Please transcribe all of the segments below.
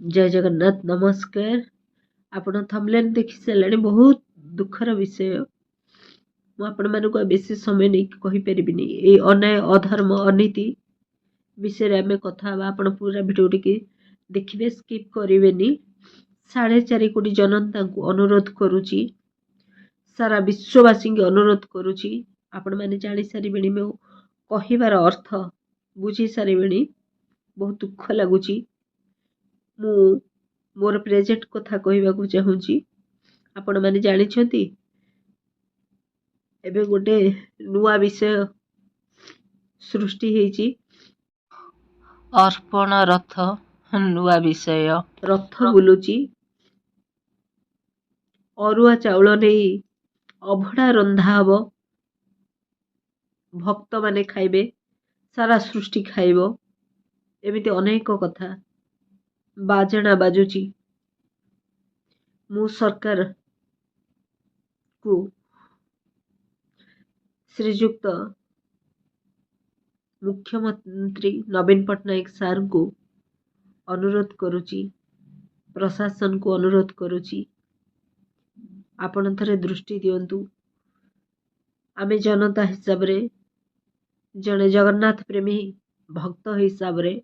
जय जगन्नाथ नमस्कार। आपण थंबनेल देखि सारे बहुत दुखर विषय मुझे बेसी समय नहीं कही परिबिनी। ए अन्याय अधर्म अनीति विषय आम कथा आपण पूरा भिडियो टी देखिए स्किप करेनि। 4.5 कोटी जनता को अनुरोध करुची, सारा विश्ववासी की अनुरोध करुची। आपण मैंने जानी सारे मो कहबार अर्थ बुझी सारे बहुत दुख लगुच। मु मोर प्रेजेंट कथा कहवाक चाहूँगी। आपण मैंने जानी एबे गोटे नुआ विषय सृष्टि होईची। अर्पण रथ नुआ विषय रथ बुलुची, अरुआ चाउल नहीं अभड़ा रंधा हब, भक्त माने खाइबे, सारा सृष्टि खाइबो, एमिति अनेक कथा बाजणा बाजुची। मु सरकार को श्रीजुक्त मुख्यमंत्री नवीन पट्टनायक सार को अनुरोध करुची, प्रशासन को अनुरोध करुची, आपण थरे दृष्टि दियंतु। आमे जनता हिसाब रे जने जगन्नाथ प्रेमी भक्त हिसाब रे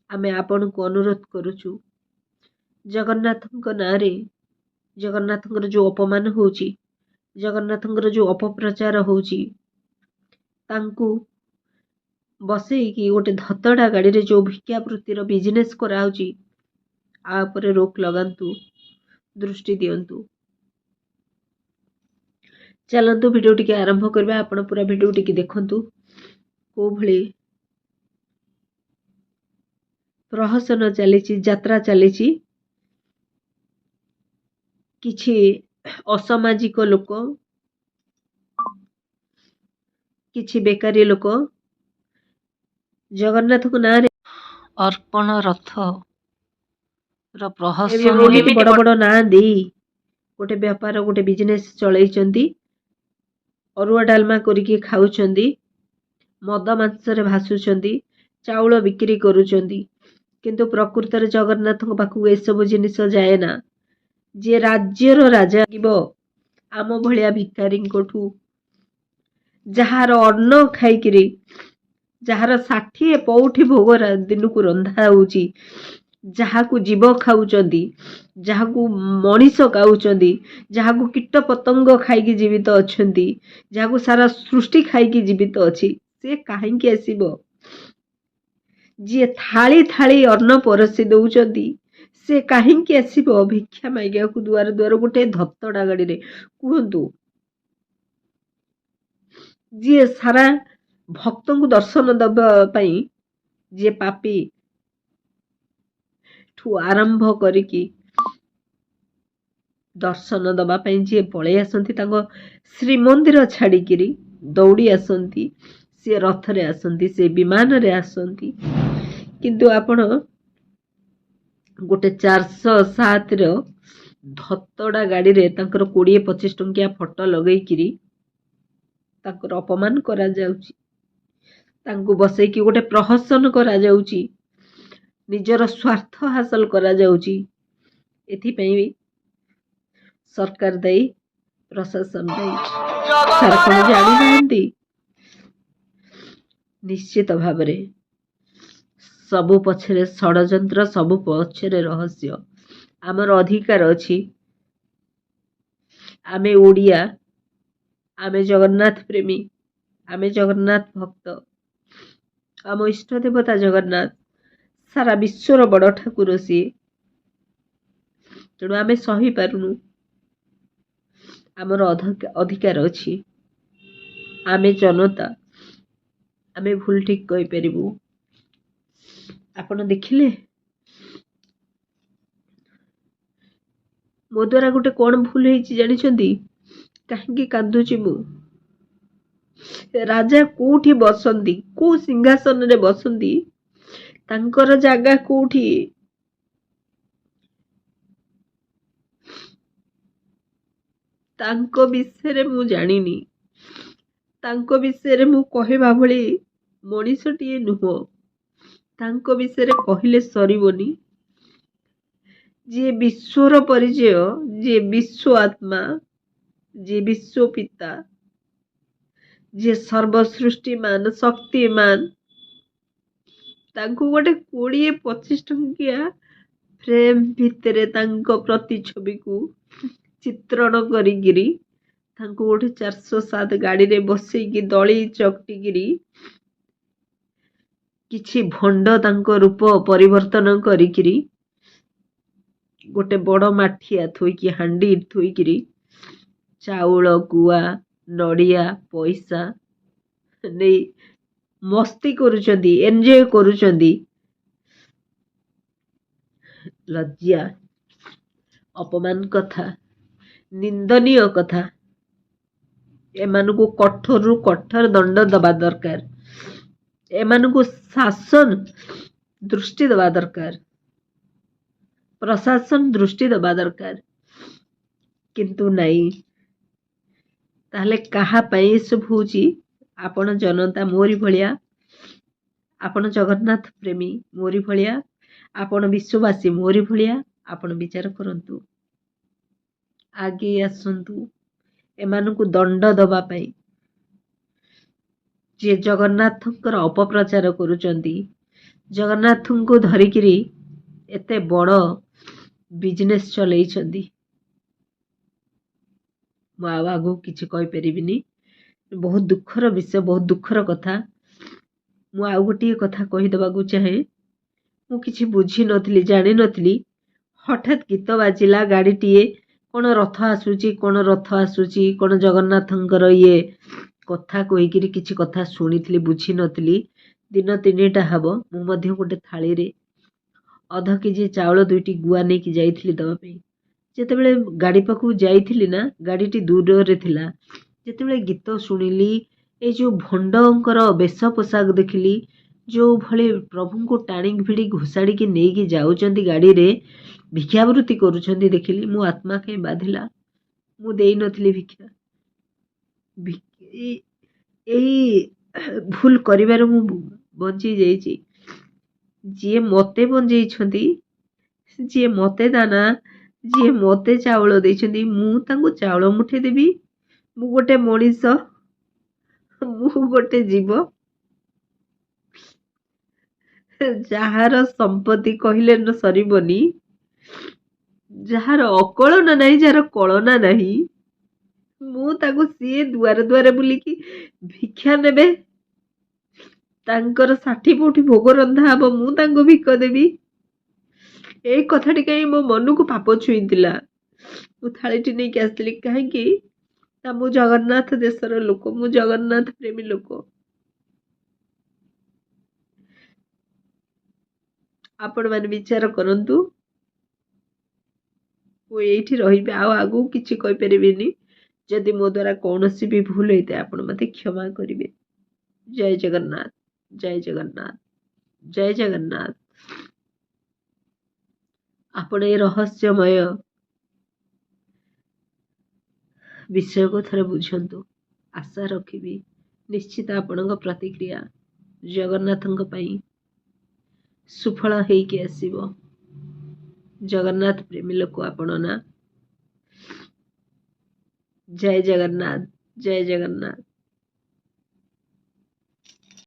आमे आपण को अनुरोध करुचु। जगन्नाथଙ୍କ नारे जगन्नाथଙ୍କର जो अपमान होची, जगन्नाथଙ୍କର जो अपप्रचार होची, तांकु बसई कि गोटे धतड़ा गाड़ी रे जो भिक्षावृत्तिर बिजनेस कराउची आ उपरे रोक लगांतु, दृष्टि दियंतु। चलंतु वीडियो टिके आरंभ करबा। आपण पूरा वीडियो टिके देखंतु को भली प्रहसन चलीची, यात्रा चलीची। किछि असामाजिक लोक, किछि बेकारी लोक जगन्नाथ को नारे अर्पण रथ एमिति बड़ बड़ ना दे गोटे व्यापार गोटे बिजनेस चलैचंती। अरुआ डालमा करिके खाउचंती, मद मांसरे भासुचंती, चाउल बिक्री करुचंती। किंतु प्रकृत रे जगन्नाथ पाखु ए सब जिनिस जाए ना। जे राज्यर राजा आम भलिया भिखारी कोठू जहार अन्न खाइकिरी, जहार 60 पौठी भोग दिन को रंधा होची, जहाकू जीव खाउचंदी, जहाकू मनीष खाउचंदी, जहाकू कीट पतंग खाइकी जीवित अछंती, जहाकू सारा सृष्टि खाइकी जीवित अछि, से काहेकि आसीबो? जे थाली थाली अन्न परसी दउचंदी से काहेकि आसीबो भिक्षा मागिया को दुआर दुआर गोटे धतड़ा गाड़ी रे? कुहंतु जे सारा भक्त को दर्शन दबा पई, जे पापी ठू आरंभ करिकी दर्शन दबा पई जे पळे आसंती, तांको श्रीमंदिर छाड़िकिरी दौड़ी आसंती, से रथ रे आसंती, से विमान रे आसंती। किंतु आपण गोटे 407 रो धतड़ा गाड़ी रे तांकर 20-25 टंकिया फोटो लगैकिरी तांकर अपमान करा जाउची, तांको बसई कि गोटे प्रहसन करा जाउची, निजर स्वार्थ हासिल करा जाउची। एथि पई भी सरकार दायी, प्रशासन दायी। सरकार जानी नांती निश्चित भावरे सबु पछरे षडयंत्र, सबु पछरे रहस्य। आमर अधिकार अछि, आमे ओडिया, आमे जगन्नाथ प्रेमी, आमे जगन्नाथ भक्त, आम इष्ट देवता जगन्नाथ सारा विश्वर बड़ ठाकुर सी। तेणु आमे सही पारुनु, आमर अधिकार अछि। आमे जनता, आमे भूल ठीक कहि परिबु। आपण देखिले मो द्वारा गोटे कौन भूल होईची जानिछंती? काहेकि कांदुची मु? राजा कोठी बसंती, को सिंहासन रे बसंती, तांकर जागा कोठी? तांको विषय मु जानिनी, तांको विषय मु कहबा भली मनीषटिए नुह, तांको विषय कहले सरीबनी। ଯିଏ ବିଶ୍ୱର ପରିଚୟ, ଯିଏ ବିଶ୍ୱ ଆତ୍ମା, ଯିଏ ବିଶ୍ୱ ପିତା, ଯିଏ ସର୍ବସୃଷ୍ଟିମାନ ଶକ୍ତିମାନ, ତାଙ୍କୁ ଗୋଟେ 20-25 ଟଙ୍କିଆ ଫ୍ରେମ୍ ଭିତରେ ତାଙ୍କ ପ୍ରତିଛବିକୁ ଚିତ୍ରଣ କରିକିରି ତାଙ୍କୁ ଗୋଟେ 407 ଗାଡ଼ିରେ ବସେଇକି ଦଳି ଚକଟିକିରି କିଛି ଭଣ୍ଡ ତାଙ୍କ ରୂପ ପରିବର୍ତ୍ତନ କରିକିରି ଗୋଟେ ବଡ଼ ମାଠିଆ ଥୋଇକି ହାଣ୍ଡି ଥୋଇକିରି ଚାଉଳ ଗୁଆ ନଡ଼ିଆ ପଇସା ନେଇ ମସ୍ତି କରୁଛନ୍ତି, ଏନ୍ଜୟ କରୁଛନ୍ତି। ଲଜ୍ଜା, ଅପମାନ କଥା, ନିନ୍ଦନୀୟ କଥା, ଏମାନଙ୍କୁ କଠୋରରୁ କଠୋର ଦଣ୍ଡ ଦେବା ଦରକାର। ଏମାନଙ୍କୁ ଶାସନ ଦୃଷ୍ଟି ଦେବା ଦରକାର, ପ୍ରଶାସନ ଦୃଷ୍ଟି ଦେବା ଦରକାର। କିନ୍ତୁ ନାଇଁ, ତାହେଲେ କାହା ପାଇଁ ଏସବୁ ହେଉଛି? ଆପଣ ଜନତା ମୋରି ଭଳିଆ, ଆପଣ ଜଗନ୍ନାଥ ପ୍ରେମୀ ମୋରି ଭଳିଆ, ଆପଣ ବିଶ୍ୱବାସୀ ମୋରି ଭଳିଆ। ଆପଣ ବିଚାର କରନ୍ତୁ, ଆଗେଇ ଆସନ୍ତୁ ଏମାନଙ୍କୁ ଦଣ୍ଡ ଦେବା ପାଇଁ। ଯିଏ ଜଗନ୍ନାଥଙ୍କର ଅପପ୍ରଚାର କରୁଛନ୍ତି, ଜଗନ୍ନାଥଙ୍କୁ ଧରିକିରି ଏତେ ବଡ଼ ବିଜନେସ୍ ଚଲେଇଛନ୍ତି, ମୁଁ ଆଉ ଆଗକୁ କିଛି କହିପାରିବିନି। ବହୁତ ଦୁଃଖର ବିଷୟ, ବହୁତ ଦୁଃଖର କଥା। ମୁଁ ଆଉ ଗୋଟିଏ କଥା କହିଦେବାକୁ ଚାହେଁ। ମୁଁ କିଛି ବୁଝିନଥିଲି, ଜାଣିନଥିଲି। ହଠାତ୍ ଗୀତ ବାଜିଲା, ଗାଡ଼ିଟିଏ, କ'ଣ ରଥ ଆସୁଛି, କ'ଣ ରଥ ଆସୁଛି, କ'ଣ ଜଗନ୍ନାଥଙ୍କର ଇଏ କଥା କହିକିରି କିଛି କଥା ଶୁଣିଥିଲି, ବୁଝିନଥିଲି। ଦିନ 3ଟା ହେବ। ମୁଁ ମଧ୍ୟ ଗୋଟେ ଥାଳିରେ ଅଧ କେଜି ଚାଉଳ 2ଟି ଗୁଆ ନେଇକି ଯାଇଥିଲି ଦେବା ପାଇଁ। ଯେତେବେଳେ ଗାଡ଼ି ପାଖକୁ ଯାଇଥିଲି ନା, ଗାଡ଼ିଟି ଦୂରରେ ଥିଲା। ଯେତେବେଳେ ଗୀତ ଶୁଣିଲି, ଏଇ ଯେଉଁ ଭଣ୍ଡଙ୍କର ବେଶ ପୋଷାକ ଦେଖିଲି, ଯେଉଁ ଭଳି ପ୍ରଭୁଙ୍କୁ ଟାଣିକି ଭିଡ଼ି ଘୋଷାଡ଼ିକି ନେଇକି ଯାଉଛନ୍ତି ଗାଡ଼ିରେ, ଭିକ୍ଷାବୃତ୍ତି କରୁଛନ୍ତି ଦେଖିଲି, ମୋ ଆତ୍ମା କାହିଁ ବାଧିଲା। ମୁଁ ଦେଇନଥିଲି ଭିକ୍ଷା। ଏଇ ଭୁଲ କରିବାରେ ମୁଁ ବଞ୍ଚି ଯାଇଛି। ଯିଏ ମୋତେ ବଞ୍ଚେଇଛନ୍ତି, ଯିଏ ମୋତେ ଦାନା, ଯିଏ ମୋତେ ଚାଉଳ ଦେଇଛନ୍ତି, ମୁଁ ତାଙ୍କୁ ଚାଉଳ ମୁଠେ ଦେବି? ମୁଁ ଗୋଟେ ମଣିଷ, ମୁଁ ଗୋଟେ ଜୀବ, ଯାହାର ସମ୍ପତ୍ତି କହିଲେ ନ ସରିବନି, ଯାହାର ଅକଳନା ନାହିଁ, ଯାହାର କଳନା ନାହିଁ, ମୁଁ ତାକୁ ସିଏ ଦୁଆରେ ଦୁଆରେ ବୁଲିକି ଭିକ୍ଷା ନେବେ, ତାଙ୍କର 60 ପଉଠି ଭୋଗ ରନ୍ଧା ହବ, ମୁଁ ତାଙ୍କୁ ଭିକ ଦେବି? ଏଇ କଥାଟି କାହିଁ ମୋ ମନକୁ ପାପ ଛୁଇଁଥିଲା। ମୁଁ ଥାଳିଟି ନେଇକି ଆସିଥିଲି। କାହିଁକି ନା ମୁଁ ଜଗନ୍ନାଥ ଦେଶର ଲୋକ, ମୁଁ ଜଗନ୍ନାଥ ପ୍ରେମୀ ଲୋକ। ଆପଣମାନେ ବିଚାର କରନ୍ତୁ। ମୁଁ ଏଇଠି ରହିବି, ଆଉ ଆଗକୁ କିଛି କହିପାରିବିନି। ଯଦି ମୋ ଦ୍ୱାରା କୌଣସି ବି ଭୁଲ ହେଇଥାଏ, ଆପଣ ମୋତେ କ୍ଷମା କରିବେ। ଜୟ ଜଗନ୍ନାଥ, ଜୟ ଜଗନ୍ନାଥ, ଜୟ ଜଗନ୍ନାଥ। ଆପଣ ଏ ରହସ୍ୟମୟ ବିଷୟକୁ ଥରେ ବୁଝନ୍ତୁ। ଆଶା ରଖିବି ନିଶ୍ଚିତ ଆପଣଙ୍କ ପ୍ରତିକ୍ରିୟା ଜଗନ୍ନାଥଙ୍କ ପାଇଁ ସୁଫଳ ହେଇକି ଆସିବ। ଜଗନ୍ନାଥ ପ୍ରେମୀ ଲୋକ ଆପଣ ନା। ଜୟ ଜଗନ୍ନାଥ, ଜୟ ଜଗନ୍ନାଥ।